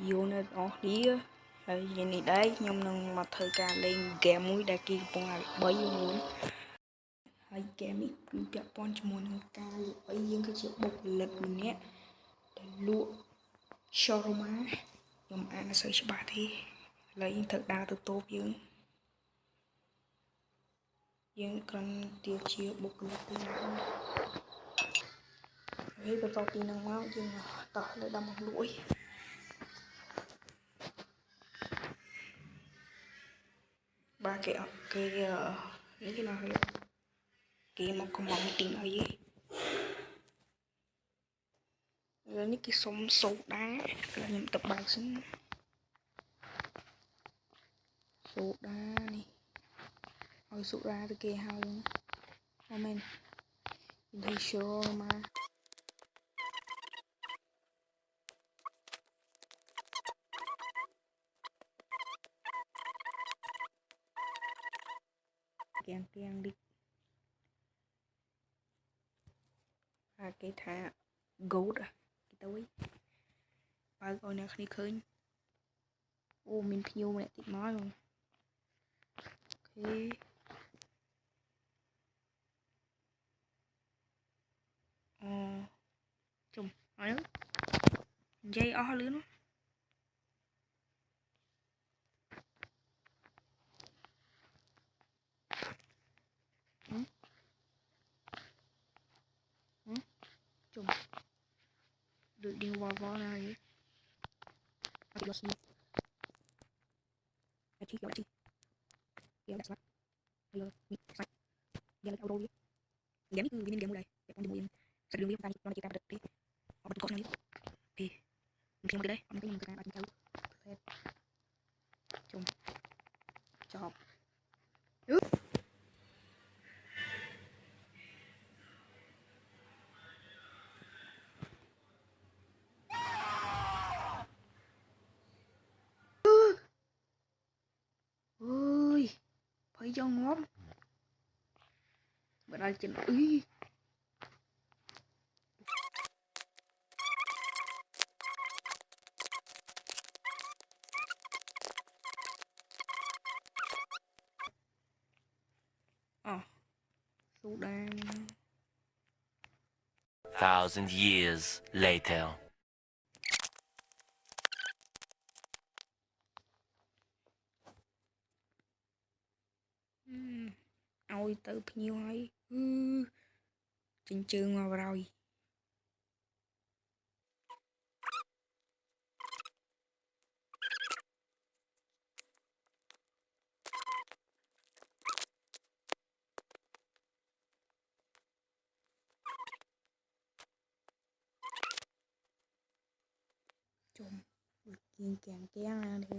vô nơi đó đi rồi vậy này đấy nhưng nâng mà thời cả lên ghé mũi đã kia bông là bấy vô muốn hay ghé mi cứ bẹp bon cho muốn ca bấy dương cái chiếc bột lật mình nhé để lụa cho má nhưng mà nó sợi cho bà đi lấy thật đa từ tốt dương cần tiêu chia bột lật đi thấy bà tao tin năng máu nhưng mà tao lại đâm một lũi ba cái lấy cái nào cái một con mỏng tình ở dưới rồi những cái sông sâu đá là những tập bài xuống sâu đá này hồi sâu ra từ kia hao luôn amen đi show mà keng đi cái thả gold cái túi ba coi nè khi khơi ô mình phiêu mẹ tịt nói luôn ok chùm hỏi nữa dây ó lưới nó chùm được điều vào này vậy là gì chị gọi chị giờ đặt giờ bị sạch giờ là auto giảm cứ viên game này để con đi sạch đường đi không nó chỉ ta được đi họ bật con này thì mình xem cái đấy mình cái ta bắt cháu chung chọc ơi phải cho ngóm bữa nay trên ý số đen 1,000 years later. ôi tự nhiều hay trên trường mà rồi chôm kiên càng kéo ra được